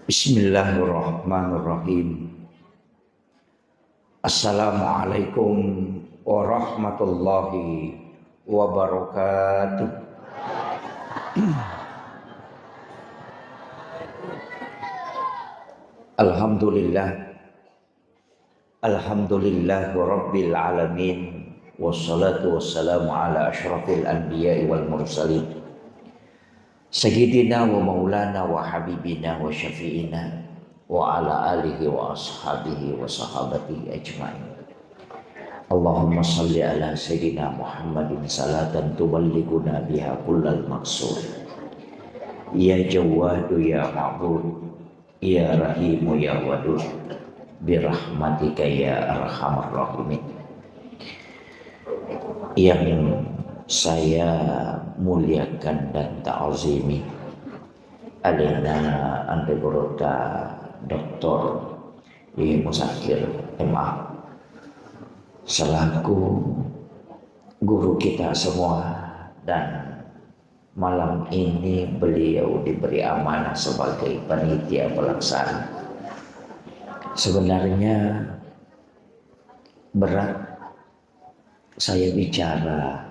Bismillahirrahmanirrahim. Assalamualaikum warahmatullahi wabarakatuh. Alhamdulillah. Alhamdulillah rabbil alamin. Wassalatu wassalamu ala asyrafil anbiya'i wal mursalin. Sayyidina wa maulana wa habibina wa syafi'ina wa ala alihi wa ashabihi wa sahabatihi ajma'in. Allahumma salli ala sayyidina Muhammadin salatan tuballighuna biha kullal maqsud. Ya Jawadu ya Ma'bud, ya Rahimu ya Wadud, birahmatika ya arhamar rahimin. Yang saya muliakan dan ta'azimi Alena Andeborota Dr. Yai Musakir MA selaku guru kita semua, dan malam ini beliau diberi amanah sebagai panitia pelaksana. Sebenarnya berat saya bicara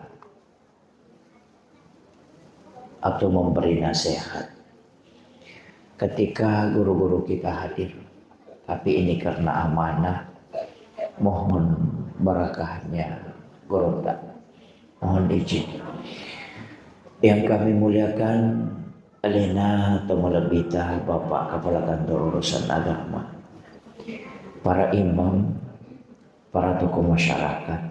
atau memberi nasihat ketika guru-guru kita hadir, tapi ini karena amanah, mohon barakahnya Gorontalo, mohon izin. Yang kami muliakan Alena Tomolebita, Bapak Kepala Kantor Urusan Agama, para imam, para tokoh masyarakat,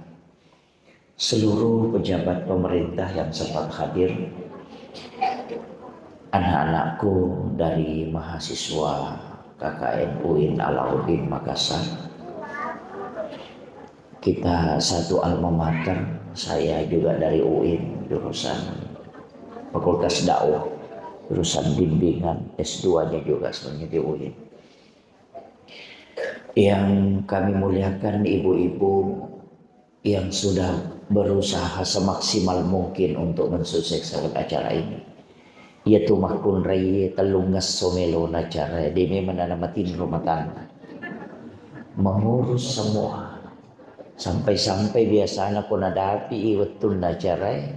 seluruh pejabat pemerintah yang sempat hadir, anak-anakku dari mahasiswa KKN UIN Alauddin Makassar. Kita satu alma mater, saya juga dari UIN, jurusan Fakultas Dakwah, jurusan bimbingan, S2-nya juga sebenarnya di UIN. Yang kami muliakan ibu-ibu yang sudah berusaha semaksimal mungkin untuk mensukseskan acara ini. Yaitu makun raya telungas somelo nacara demi menanamatin rumah tangga, mengurus semua sampai biasanya pun ada api iwetun nacara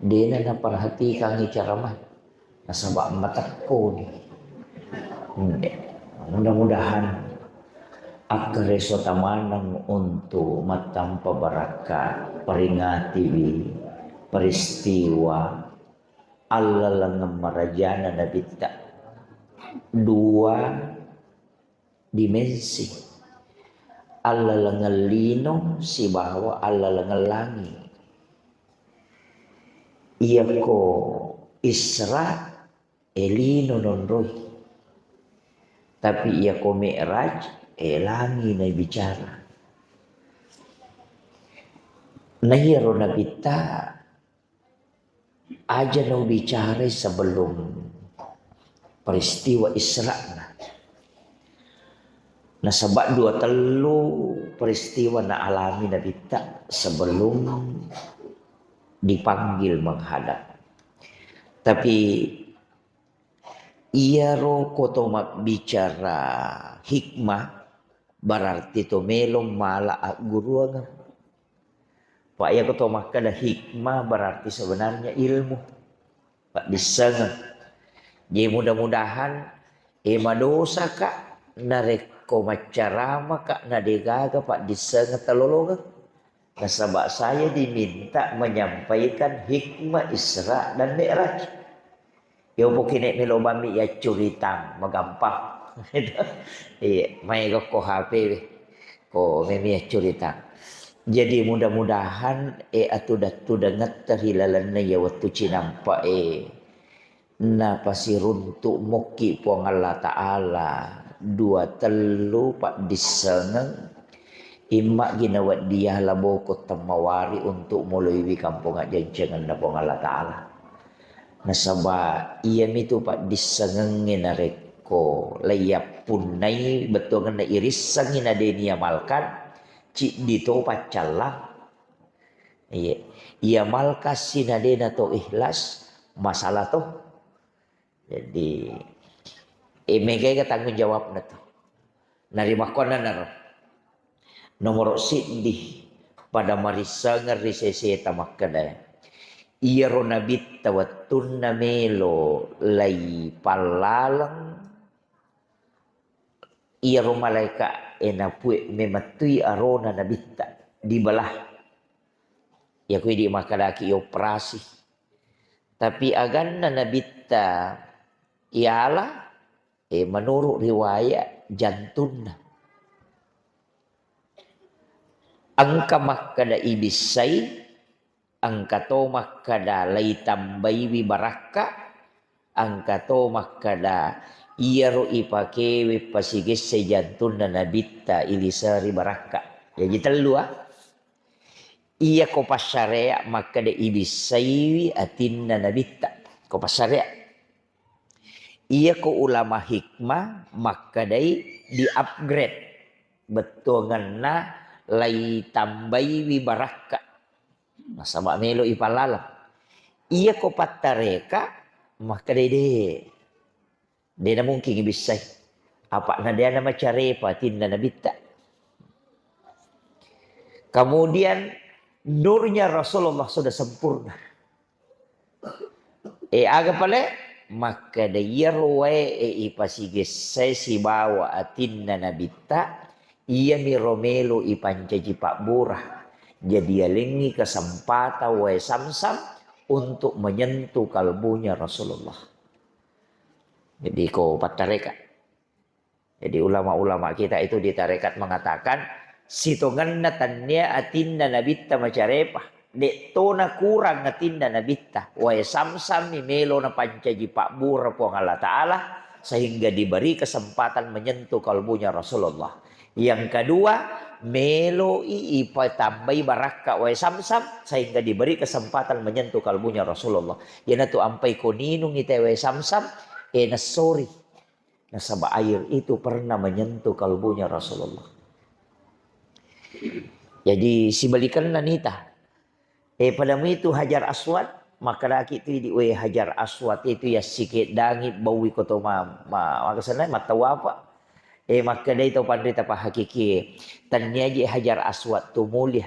dia na perhatikan ceramah nasabak matakko ni. Mudah-mudahan agar sotamanang untuk matampa barakat peringati peristiwa Allah lang marajana na bita dua dimensi. Allah lang lino si bahwa Allah lang langi. Iya ko Isra elino non roh. Tapi iya ko Mi'raj langi na bicara. Nahiro na bita aja na bicara sebelum peristiwa Isra na sabak dua telu peristiwa na alami na bita sebelum dipanggil menghadap. Tapi iya ro kotomak bicara hikmah berarti to melong mala guru agam. Pak ya kotomak kada hikmah berarti sebenarnya ilmu. Pak disengat. Jadi mudah-mudahan madosa kak nareko macarama kak nadegaga pak disengat telologa. Nasabak saya diminta menyampaikan hikmah Isra dan Mi'raj. Ya pokoknya melobami ya cerita magampang. Iya, may ko HP ko memi cerita. Jadi mudah-mudahan atu dengat terhilalan na ya waktu cinampa na pasiruntuk moki po Allah Ta'ala dua telu pak disengeng imak ginawat dia labo ko tamawari untuk mulai kampung aja jangan na po Allah Ta'ala. Nasaba iya mitu pak disengengin nareko layap punai betul na iris sangin ade ni amalkan cik dito pacalah. Iya malkas sinadena to ikhlas masalah to. Jadi Megay ka tanggung jawab na to. Narima ko na naro. Nomor sindi pada marisa nga riseseta makada. Iya ro nabit tawatun na melo lay palalang. Iya ro malaika enapue mematui arona nabita di belah. Ya kui di makadaki operasi. Tapi agan na nabita ialah menurut riwayat jantun. Angka makkada ibisay, angka to makkada lay tambay wibaraka, angka to makkada iyaro ipakewe pasigis sa jantun na nabita ilisari baraka. Ya jital dua. Iya ko pasarea makkada ibisay atin na nabita. Ko pasarea. Iya ko ulama hikmah makadai di-upgrade. Betongan na lay tambay wibaraka. Masama melo ipalalam. Iya ko patareka makadai de. De na mungkin ibisay. Apa na dia na macarepa tinda nabita. Kemudian nurnya Rasulullah sudah sempurna. Aga pala maka dayarwe ipasigesay si bawa atin na nabita iya mi Romelo ipancaji Pak Burah jadi alingi kesempatan wa samsam untuk menyentuh kalbunya Rasulullah. Jadi ko patareka. Jadi ulama-ulama kita itu di tarekat mengatakan sitongan na tanya atin na nabita macarepah. Dek tona kurang natinda nabita. Wai samsam ni melo na pancaji Pak Burah po Allah Ta'ala. Sehingga diberi kesempatan menyentuh kalbunya Rasulullah. Yang kedua, melo ipa tambai baraka wai samsam. Sehingga diberi kesempatan menyentuh kalbunya Rasulullah. Yana tu ampai koninung ite wai samsam. Nasori. Nasaba air itu pernah menyentuh kalbunya Rasulullah. Jadi sibalikan nanita. Pada itu Hajar Aswad, maka laki itu di Hajar Aswad itu ya sikit dangit bawi koto maka sana matawa apa. Maka dia itu pandai apa hakiki. Tanya je Hajar Aswad tu mulia.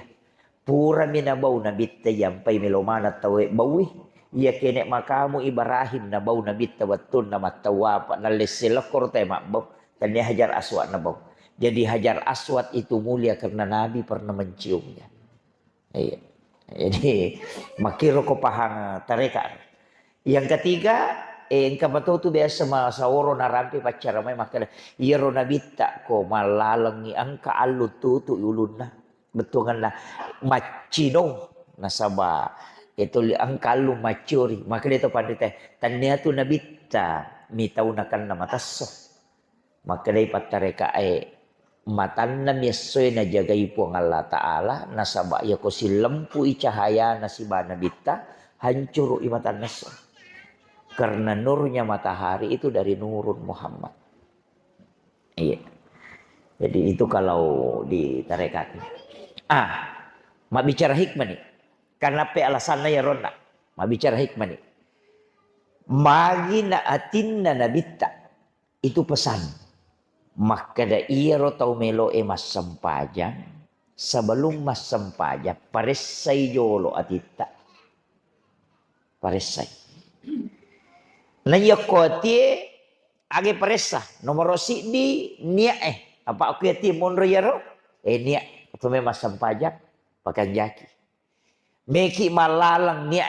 Pura mina bau nabit yampai melomana tawe bawi. Ia kene makamu Ibrahim na bau nabit tawatun na matawa apa na leselokor tema bau. Tanya Hajar Aswad na bau. Jadi Hajar Aswad itu mulia karena Nabi pernah menciumnya. Iya. Jadi makiro ko pahang tarekat. Yang ketiga, engka betul tu biasa masaworo narampi pacara may makala iro nabita ko malalangi angka alu tu ulunna betungan na macino nasaba itu angka alu macuri makala itu pandita tanya tu nabita mitau nakan na matasso makala patareka matanna miyasoy na jagay po ang Allah Ta'ala nasaba ya ko si lampu cahaya na si banabita hancur imatan nasa karena nurnya matahari itu dari nurun Muhammad. Iya. Jadi itu kalau di tarekatnya. Mak bicara hikmah nih. Karena pe alasannya ya rona. Mak bicara hikmah nih. Magi na atin na nabita itu pesan. Maka da iro tau melo mas sampajan sebelum mas sampajan paresay jolo atita paresay nayakoti age paresa nomor si di nia apa aku yati monro yaro nia itu mas sampajan pakanjaki meki malalang nia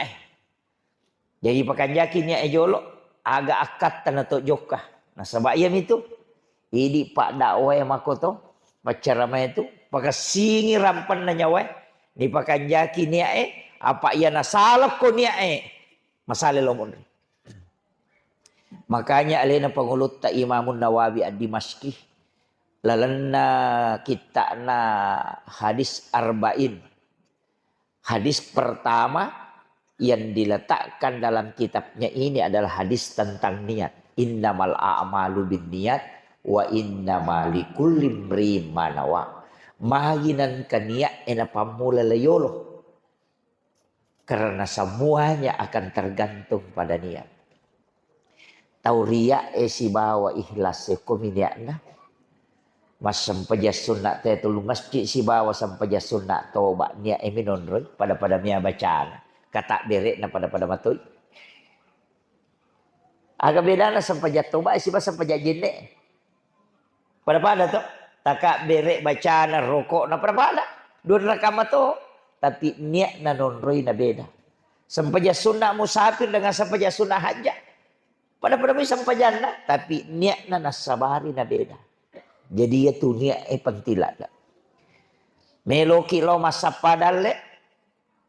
jadi pakanjaki nia jolo aga akat tanato joka nah sabayam itu ini Pak dakwah makoto macarama itu pakai singi rampan nyawa ni pakai jaki nia apa ia nasalap ko nia masalah lomon. Makanya alena pangulut ta Imamun Nawawi ad-Dimashqi lalanna kita na hadis arba'in. Hadis pertama yang diletakkan dalam kitabnya ini adalah hadis tentang niat. Innamal a'malu binniyat wa innama likulli imrin ma nawa. Mahinan kaniya ena pamula layolo. Karena semuanya akan tergantung pada niat. Tauria si bawa ikhlas kominiakna. Mas sampaja sunat te tulung masjid si bawa sampaja sunat toba nia eminonroy pada mia bacaan. Kata berek na pada matui. Agak beda na sampaja toba si bawa sampaja jene. Pada tu taka berek bacaan rokok na pada. Dua rakam tu tapi niat na nonroy na beda. Sampaja sunat musafir dengan sampaja sunat hajat. Pada mi sampaja na tapi niat na nasabari na beda. Jadi ya tu niat pentilak. Melo kilo masa padale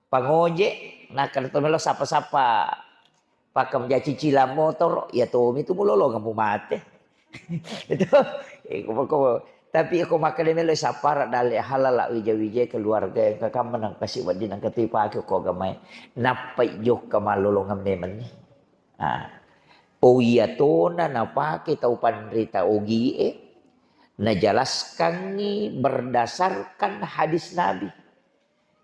pangoje nak kalau melo sapa-sapa pakam ja cicilan motor ya tu itu mulolo ngamu mate. Itu tapi aku makan melo sapara dale halala wija keluarga yang kakam menang kasih wadin ang ketipa aku ko gamay napai jok kamalolo ngameman ni. Oh iya to na napake tau panrita ogi najelaskan ni berdasarkan hadis Nabi.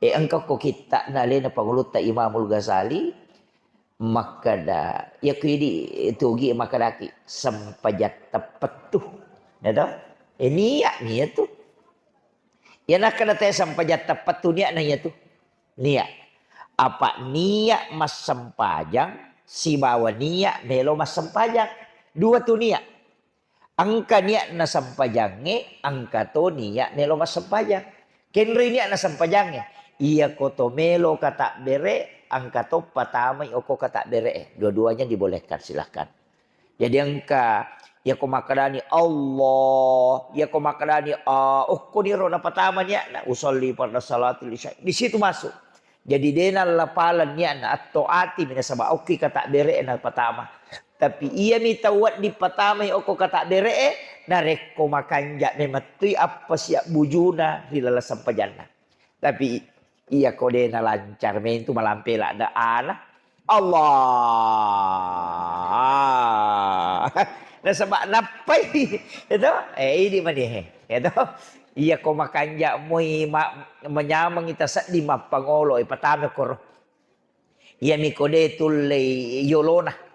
Engkau ko kita nalena pangulut ta Imamul Ghazali maka da ya kuidi itu gi maka daki sampajat tepetuh. Ya toh? Niat tu. Ya nak kena teh sampajat tepetuh niat na tu. Niat. Apa niat mas sempajang si bawa niat melo mas sempajang. Dua tu niat. Angka niat na sampajange, angka to niat melo mas sampajang. Kenri niat na sampajange. Iya koto melo kata bere, angka to patamai oko kata bere. Dua-duanya dibolehkan silahkan. Jadi angka ya ko makadani Allah, ya ko makadani ko niro na patama niat na usolli pada salatul isya. Di situ masuk. Jadi dena lapalan niat na atau ati minasaba oki kata bere na patama. Tapi ia mi tawat di patamai oko kata bere narek ko makanja mematui apa siap bujuna di lala sampajana. Tapi ia kode na lancar main tu malampela ada ana Allah. Nah sebab napai itu ini mana itu ia ko makanja moi menyamang kita sat di mapangolo patamai koro. Ia mi kode tulle yolona.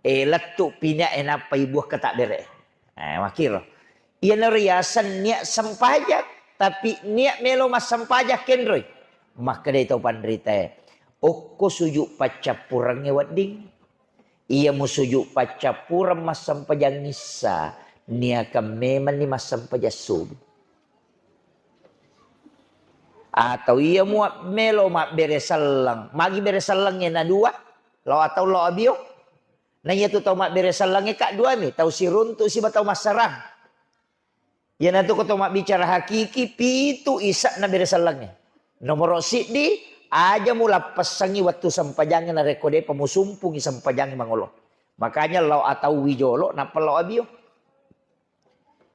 Letuk pinak apa ibu kata bere. Makir. Ia neriasan niat sampajak tapi niat melo mas sampajak kenroy. Maka dia tahu pandrita. Oko sujuk pacapurang wading. Ia mu sujuk pacapurang mas sampajak nisa. Nia kameman ni mas sampajak sub. Atau ia mu melo mak beresalang. Magi beresalangnya na dua. Lo atau lo abio. Nanya tu tahu mak beresalangnya kak dua mi. Tahu si runtuk si batau masarang. Ya nanti kau tahu mak bicara hakiki. Pitu isak na beresalangnya. Nomor di aja mula pesangi waktu sampajangnya na rekode pemusumpungi sampajangnya mangolo. Makanya lau atau wijolo napa lau abio.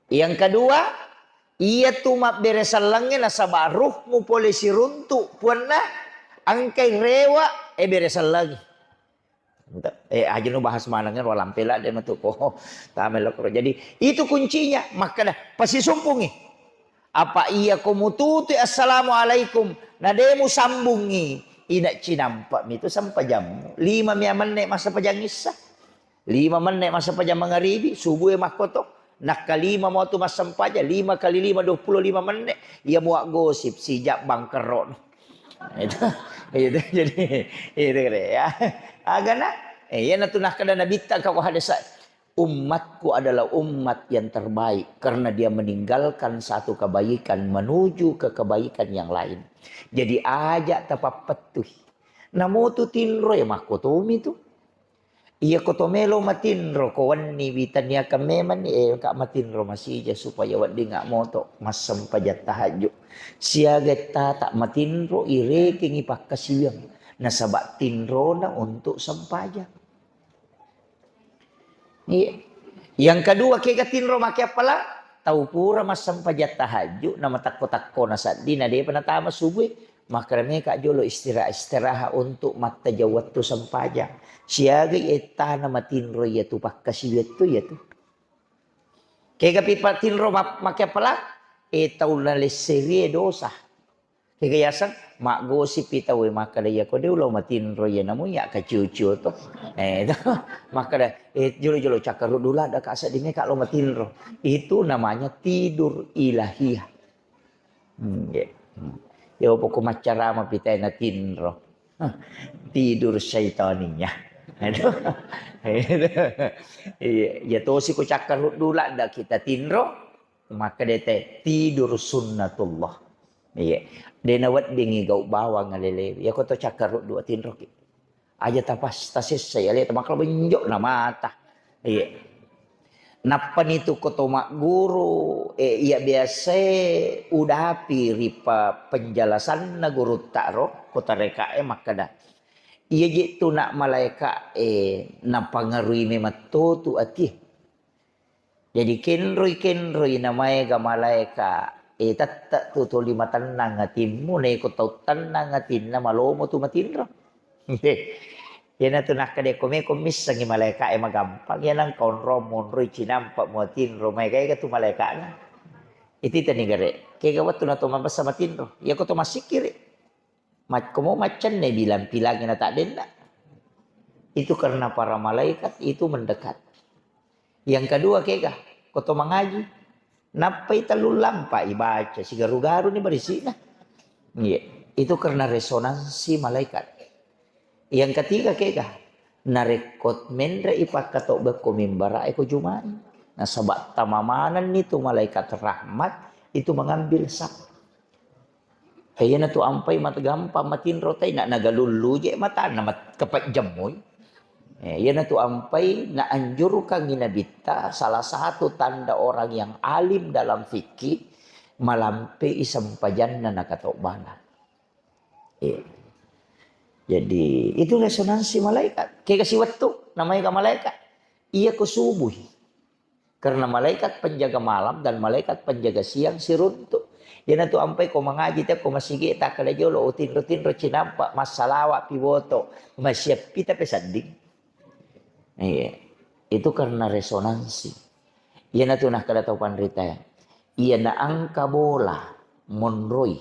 Yang kedua. Ia tu mak beresalangnya na sabaruh mu polisi runtuk. Puan na. Angkai rewa beresalangi. Aja nu bahas manangnya walam pela dia matu ko tamel ko. Jadi itu kuncinya. Maka dah pasti sumpungi. Apa ia komututi assalamualaikum nademu sambungi inak cinampak itu sampai jam 5 menit masa pajang isya 5 menit masa pajang magharibi subuh mahkoto nak kalima mau tu mas sampaja 5 kali 5 25 menit ia muak gosip sijak bangkeron. Itu jadi itu ya. Agana ya natunah kada nabi tak kau hadis umatku adalah umat yang terbaik karena dia meninggalkan satu kebaikan menuju ke kebaikan yang lain. Jadi ajak tapak petuh. Namo tu tinro ya makotomi tu. Iya kotomelo matinro kawan ni bitanya kameman kak matinro masih supaya wadi ngak moto masam pajat tahajud. Siaga tak matinro ire kingi pakasiyang. Nasabak tinro na untuk sampaja. Iya. Yang kedua kaya tinro maki apalah tahu pura mas sampaja tahajud nama takko na saddi na dia penatama subuh maka mereka jolo istirahat untuk mata jawat tu sampaja. Siaga eta nama tinro ya tu pakasiyat tu ya tu. Kaya pipa tinro maki apalah tahu na serie dosa. Higayasan mak gosip pita we maka dia ko dia ulo matin roye namu ya ka cucu to. Itu maka dah jolo-jolo cakar dulu ada ka asa dime kak lo matin ro. Itu namanya tidur ilahiyah. Ya. Ya pokok macara ma pita na tinro. Tidur syaitaninya. Ya to si ko cakar dulu ada kita tinro maka dia tidur sunnatullah. Iya. Dia nawat bingi gau bawang ngalele. Ya ko to cakar dua tinro ki. Aja tapas tasis saya lihat bakal benjok na mata. Iya. Napan itu ko to mak guru. Iya biasa udah ripa penjelasan na guru taro kota reka maka dah. Iya jitu nak malaika na pangarui memang tu ati. Jadi kenroi namanya ga malaika. Tatak tu lima tanang ngatin mo na ko tau tanang ngatin na malomo tu matin ro. Yan na tu nakade kome komis sangi malaika magampang yan ang konro monroy chinampa mo tin ro may kaya ka tu malaika na. Iti tani gare. Kaya gawat tu na to mabasa matin ro. Ya ko to masikir. Mat komo macan ne bilang pilangin na tak den na. Itu karena para malaikat itu mendekat. Yang kedua kaya ko to mengaji. Napai terlalu lampa ibaca si garu-garu ni berisi nah. Iya, itu karena resonansi malaikat. Yang ketiga kega narekot mendre ipak katok beko mimbara eko jumai. Nah sabat tamamanan itu malaikat rahmat itu mengambil sak. Kayaknya tu ampai mata gampang matin rotai nak nagalulu je mata namat kepat jamoy. Ya na tu ampai na anjurkan ginabita salah satu tanda orang yang alim dalam fikih malampi isampajan na nakatobana. Jadi itu resonansi malaikat. Kayak kasih waktu namanya malaikat. Ia ke subuh. Karena malaikat penjaga malam dan malaikat penjaga siang siruntuk. Ya na tu ampai ko mengaji ta ko masigi ta kada jolo utin-utin ro cinampa masalawa piwoto masyap pita pesanding. Iya, itu karena resonansi. Iya na tunah kada tau panrita ya. Iya na angka bola monroy.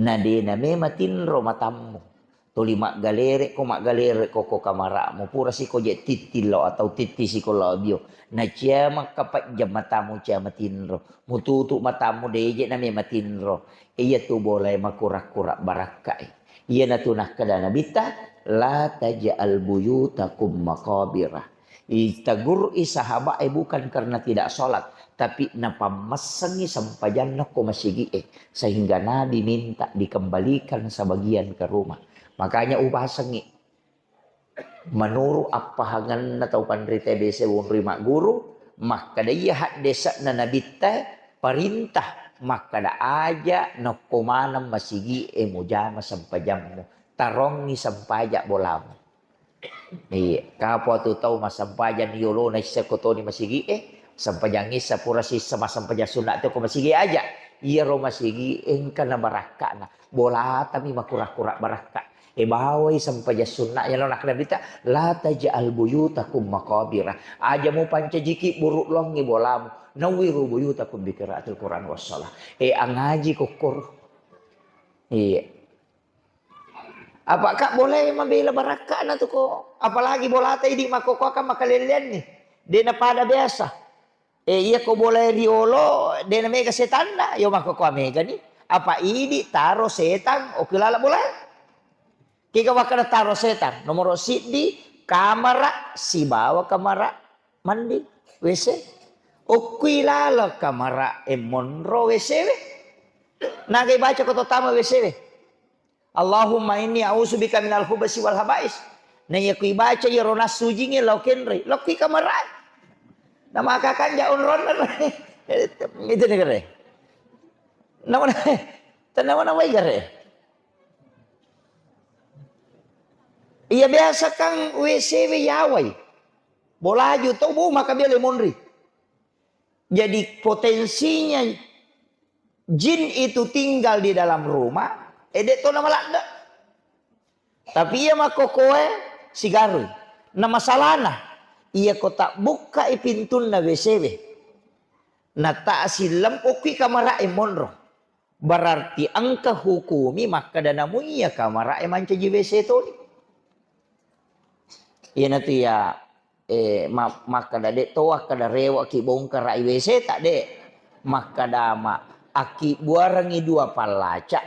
Na de na me matinro matamu. Tuli mak galere ko kamara mo pura si ko je titilo atau titi si ko labio. Na cia makapat jam matamu cia matinro. Mututu matamu de je na me matinro. Iya tu boleh makurak-kurak barakai. Iya na tunah kada nabita. La taj'al buyutakum maqabirah. Itagur sahabat bukan karena tidak sholat, tapi napa mesengi sampajan ko masigi sehingga Nabi minta dikembalikan sebagian ke rumah. Makanya ubah sengi. Menurut apa hangan atau panrite bese mak guru, maka dia hak desa na Nabi teh perintah maka da aja no komanam masigi mujama sampajanmu. Tarong ni sampajak bolam. Iya, kapo tu tahu mas sampajan yolo na isa ko to ni masigi sampajang isa pura si sama sampajang sunat tu ko masigi aja. Iya ro masigi engka na baraka na. Bola tami makurak-kurak baraka. Bawai sampajang sunat yang nak kita la taj'al buyutakum maqabirah. Aja mo pancajiki buruk long ni bolam. Nawiru buyutakum bi qiraatil Quran was shalah. Angaji kokor. Iya. Apakah boleh membela baraka na tu ko? Apalagi bola tay di makoko akan makalilian ni. Dia na pada biasa. Iya ko boleh diolo, dia na mega setan na. Yo makoko mega ni. Apa ini taro setan o kilala boleh? Kika wakana taro setan. Nomor di kamera si bawa kamera mandi WC. O kilala kamera monro WC. Nagay baca ko to tama WC. Allahumma inni a'udzubika minal khubasi wal habais. Na yaku ibaca ya rona suji nge laukenre. Lokki kamarai. Nama kakan jaun ron. Itu negara. Nama gare. Iya biasa kang WC yawai. Bolaju to bu maka bele monri. Jadi potensinya jin itu tinggal di dalam rumah. Edek to nama lakda. Tapi ia makokoe sigaru. Nama salana. Ia ko tak buka pintun na WCW. Na tak silam okui kamara monro. Berarti angka hukumi maka danamu iya kamara manca JWC itu. Iya nanti ya maka dade toa kada rewa ki bongkar IWC tak de. Maka dama aki buarangi dua palaca.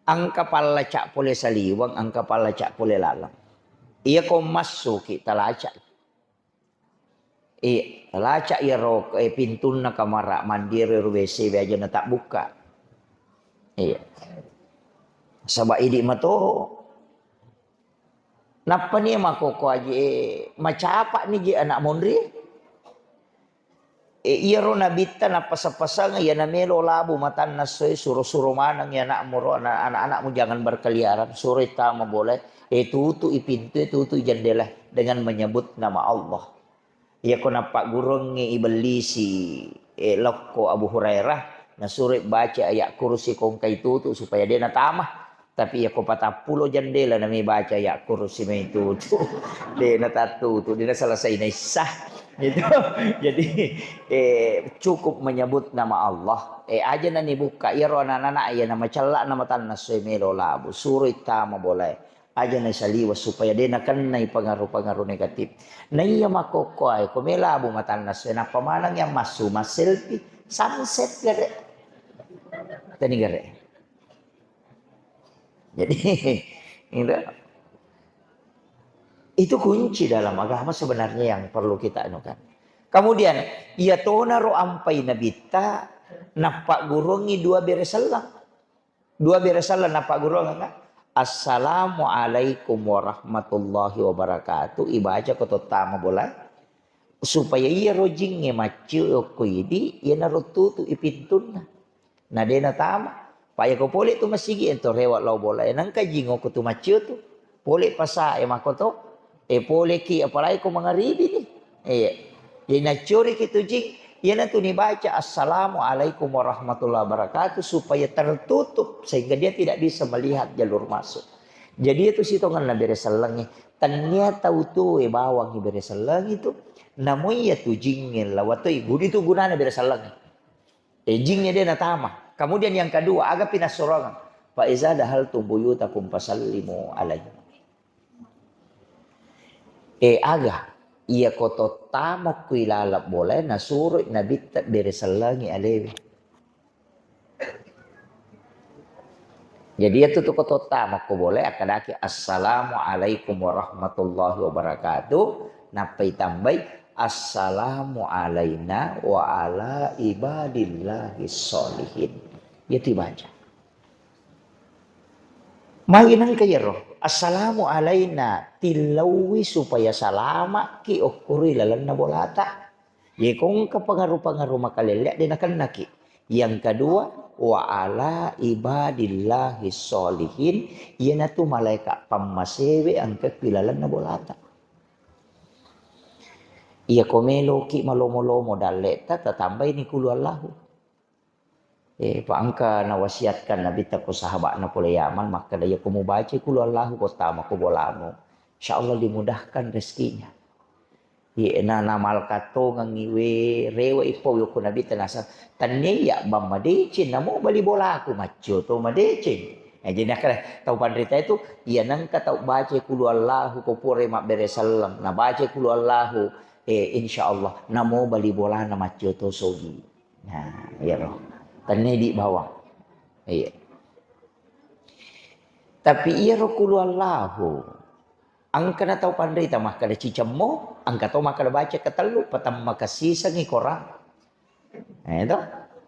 Angka palaca pole saliwang, angka palaca pole lalang. Iya ko masuk kita laca. Laca iya rok pintun na kamara mandiri WC aja na tak buka. Iya. Sabak idi mato. Napa nih makoko aja macapa nih anak mondri? Iya ro nabita na pasang-pasang ya namelo labu matan nasoy suruh-suruh manang ya anak mo anak-anakmu jangan berkeliaran suruh tama boleh tutu ipintu tutu jendela dengan menyebut nama Allah. Ya ko napak gurung ibelisi lokko Abu Hurairah na suruh baca ayat kursi kongkai tutu supaya dia natamah. Tapi ya ko patapulo jendela na may baca ayat kursi may tutu. Dia natatutu dia na selesai na isah. Gitu. Jadi cukup menyebut nama Allah. Aja na nibuka iro anak-anak ya nama celak nama tanas melo labu suruh tama boleh. Aja na saliwas supaya dia na kanay pengaruh-pengaruh negatif. Na iya makoko ay kumelabu matanas na pamanang yang masu selfie sunset gare. Tani gare. Jadi itu kunci dalam agama sebenarnya yang perlu kita anukan. Kemudian, ia tona ro ampai nabita napak gurungi dua beresalang. Dua beresalang napak gurungi enggak? Assalamualaikum warahmatullahi wabarakatuh. Ibaca ko tama bola. Supaya ia rojingnya macu ko idi, ia narututu ipintun na de na tama. Paya ko pole tu masigi ento rewat law bola. Nang kajingo ko tu macu tu. Pole pasa makoto. Pole ki apalagi ko mga ribi ni. Yan nacuri kita jing. Yan na ni baca Assalamualaikum warahmatullahi wabarakatuh. Supaya tertutup. Sehingga dia tidak bisa melihat jalur masuk. Jadi itu sitongan na beresalang. Tanya tahu tu bawang beresalang itu. Namoy ya tu jingin lawatoy. Gudi tu guna na beresalang. Jingnya dia natama. Kemudian yang kedua agak pinasurangan. Fa iza dahal tumbuyutakum pasallimu alaihi. Aga iya koto tamak ko ilalap boleh na surut na bitat beresalangi alewi. Jadi itu tuh koto tamak ko boleh akadaki assalamualaikum warahmatullahi wabarakatuh. Napai tambay assalamu alaina wa ala ibadillahi sholihin. Itu baca. Mainan kaya roh. Assalamu alaina tilawi supaya salama ki okuri lalan na bolata. Ye kung kapangaruh-pangaruh makalelek din akan naki. Yang kedua wa ala ibadillahi sholihin yan na tu malaikat pamasewe ang kapilalan na bolata. Iya komelo ki malomo-lomo daleta tatambay ni kulu Allahu. Paangka nawasiatkan Nabi tako sahabat na pula Yaman maka daya ko baca kulu Allahu kotama ko bolamo. Insyaallah dimudahkan rezekinya. Na namal kato ngangiwe rewa ipo yo ko Nabi tanasa tanya bam madecin namo bali bola aku macho to madecin. Jadi nak tahu pandrita itu iya nang kata baca kulu Allahu ko pore mak beresalam na baca kulu Allahu insyaallah namo bali bola na macho to sogi. Nah, ya roh. Tanya di bawah. Iya. Tapi ia rokulu Allahu. Angka na tahu pandai tamah kada cicamo, angka tahu maka baca ketelu patam maka sisa ngi Quran. Itu.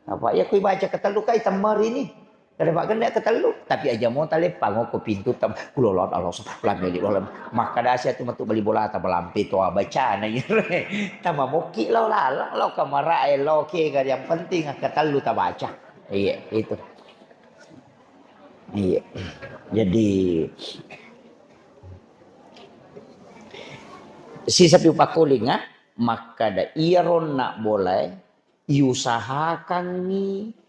Apa ya kui baca ketelu kai tamar ini. Kada pak kena ketelu, tapi aja mau tale pango ko pintu tam kulolot Allah subhanahu wa maka dasya tu matu bali bola ta balampi to baca na ire. Tama moki law lalang law kamara elo ke yang penting ketelu ta baca. Iya, itu. Iya. Jadi sisa piupakulinga maka da iron nak boleh iusahakan ni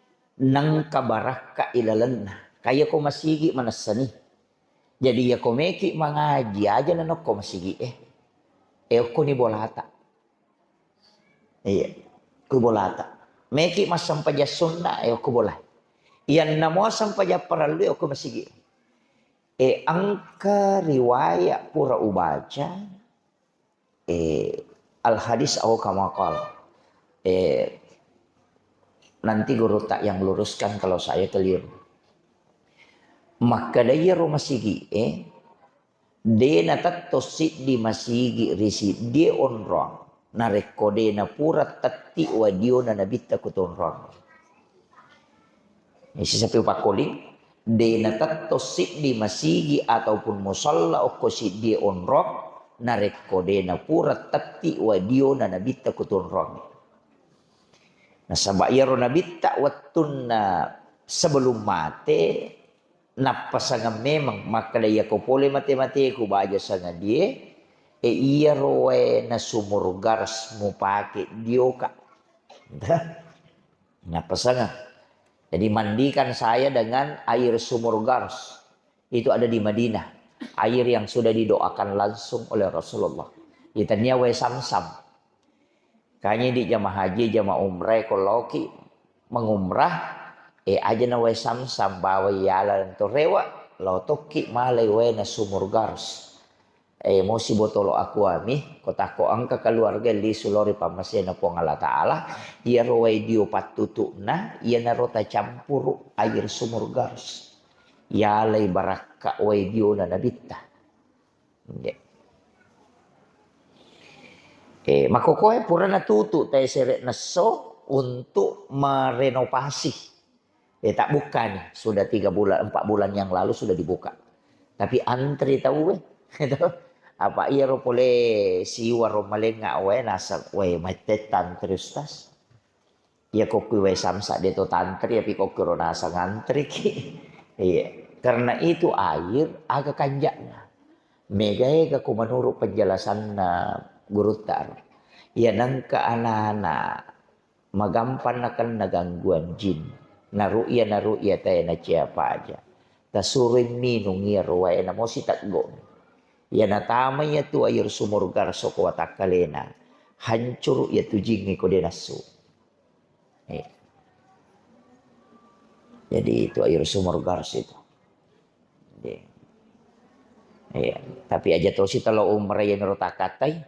nang kabaraka ilalan kaya ko masigi manasani. Jadi ya ko meki mangaji aja na ko masigi ko ni bolata. Iya, ko bolata. Meki mas sampaja sunna ko boleh. Iyan namo sampaya paralu ako masigi. Angka riwayat pura ubaca al hadis aku kamakal. Nanti guru tak yang luruskan kalau saya keliru. Maka daya rumah sigi de natattosi di masigi risi de onrong na rekode na pura tatti wadio na nabitta kutonrong. Isi sapi pakoli de natattosi di masigi ataupun musalla o kosi de onrong na rekode na pura tatti wadio na nabitta kutonrong. Nah sabayaro nabitta wattun na sebelum mati napasanga memang maka daya ko pole mati-mati ko baja sanga dia iya roe na sumur garas mo pake dioka. Napasanga. Jadi mandikan saya dengan air sumur garas. Itu ada di Madinah. Air yang sudah didoakan langsung oleh Rasulullah. Itanya we samsam. Kayaknya di jamaah haji, jamaah umrah, kalau ki mengumrah, aja na we samsam bawa yala to rewa, lo toki malay we na sumur gars. Mo si botolo aku ami, kota ko angka keluarga li sulori pamasya na po ngala ta'ala, iya rowe dio patutu na, iya na rota campur air sumur gars. Yalay baraka we dio na nabita. Makokoy pura natutu tayo seret naso untuk merenovasi. Tak buka nih, sudah 3 bulan, 4 bulan yang lalu sudah dibuka. Tapi antri tahu apa iya ro pole siwa ro malenga we nasa we mate tantri ustas. Ya koki we samsa deto tantri tapi koki ro nasa ngantri ki. Iya, karena itu air agak kanjaknya. Mega ku menurut penjelasan guru tar. Ya nangka anak-anak magampan akan nagangguan jin. Naruya tayo na siapa aja. Tasurin minung ya ruwaya na mo si tatgo. Ya natama ya tu air sumur garso ko watakalena. Hancur ya tu jingi ko denasu. Jadi itu air sumur garso itu. Tapi aja terus si talo umrah ya narotakatay.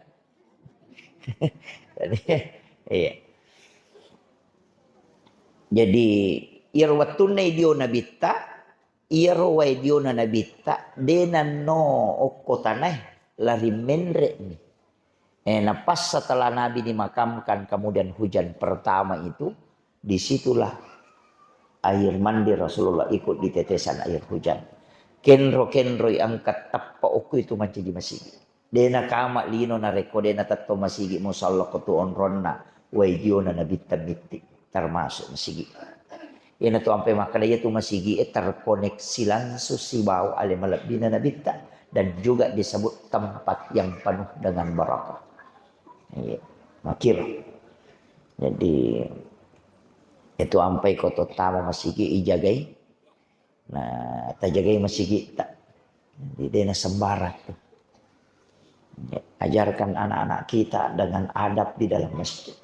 Jadi irwatunay dio nabita irway dio na nabita denan no okkotanay lari menre ni napas setelah Nabi dimakamkan kemudian hujan pertama itu disitulah air mandi Rasulullah ikut di tetesan air hujan kenro angkat tappa okku itu macam di masjid dena kama lino na rekode na tatto masigi musalla kutu onronna waidio na nabita bitti termasuk masigi. Ina tu sampai makanya tu masigi terkoneksi langsung si bau ale malabina nabita dan juga disebut tempat yang penuh dengan barakah. Makir. Jadi itu sampai koto tama masigi ijagai. Nah, tajagai masigi tak. Jadi dena sembarat tuh. Ajarkan anak-anak kita dengan adab di dalam masjid.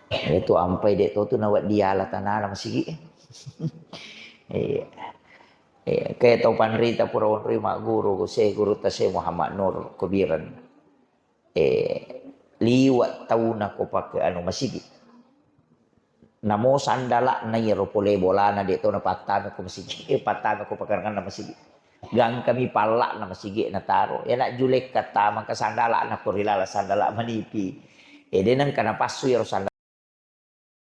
Itu ampai dek tu nawat dia lah tanah masih kayak tau panrita pura mak guru guru tase Muhammad Nur Kubiran liwat tahu nak ko pakai anu masih namo sandala na yero pole bola na dek tu na patah ko masih patah ko pakai kan masih gang kami palak na masih na taro ya nak julek kata maka sandala na ko rilala sandala manipi denang kana pasu yero sandala